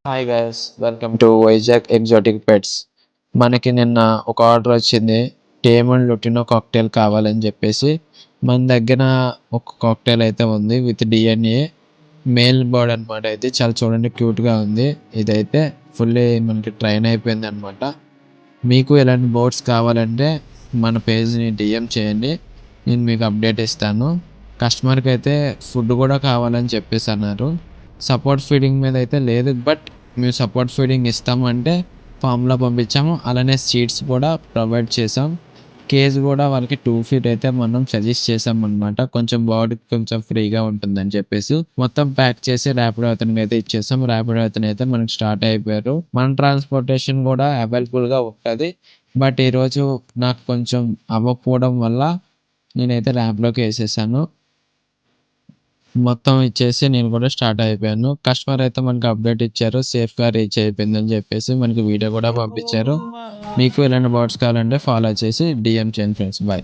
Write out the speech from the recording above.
Hi guys, welcome to Vizag exotic pets. మనకి నిన్న ఒక ఆర్డర్ వచ్చింది. టేమన్ లుటినో కాక్టైల్ కావాలని చెప్పేసి మన దగ్గర ఒక కాక్టైల్ అయితే ఉంది విత్ డిఎన్ఏ మేల్ బర్డ్ అనమాట. అయితే చాలా చూడండి క్యూట్గా ఉంది. ఇదైతే ఫుల్లీ మనకి ట్రైన్ అయిపోయింది అనమాట. మీకు ఇలాంటి బర్డ్స్ కావాలంటే మన పేజ్ని డిఎం చేయండి, నేను మీకు అప్డేట్ ఇస్తాను. కస్టమర్కి అయితే ఫుడ్ కూడా కావాలని చెప్పేసి అన్నారు. సపోర్ట్ ఫీడింగ్ మీద అయితే లేదు, బట్ మేము సపోర్ట్ ఫీడింగ్ ఇస్తామంటే ఫామ్లో పంపించాము. అలానే సీడ్స్ కూడా ప్రొవైడ్ చేసాం. కేజ్ కూడా వాళ్ళకి 2 ఫీట్ అయితే మనం సజెస్ట్ చేసాం అనమాట. కొంచెం బాడీకి కొంచెం ఫ్రీగా ఉంటుందని చెప్పేసి మొత్తం ప్యాక్ చేసి ర్యాపిడో అతనికి అయితే ఇచ్చేసాం. ర్యాపిడో అతను అయితే మనకి స్టార్ట్ అయిపోయారు. మన ట్రాన్స్పోర్టేషన్ కూడా అవైలబుల్గా ఉంటుంది. బట్ ఈరోజు నాకు కొంచెం అవ్వకపోవడం వల్ల నేనైతే ర్యాప్లోకి వేసేసాను. మొత్తం ఇచ్చేసి నేను కూడా స్టార్ట్ అయిపోయాను. కస్టమర్ అయితే మనకి అప్డేట్ ఇచ్చారు, సేఫ్గా రీచ్ అయిపోయిందని చెప్పేసి మనకి వీడియో కూడా పంపించారు. మీకు ఇలాంటి బర్డ్స్ కావాలంటే ఫాలో చేసి డిఎం చేయండి ఫ్రెండ్స్. బాయ్.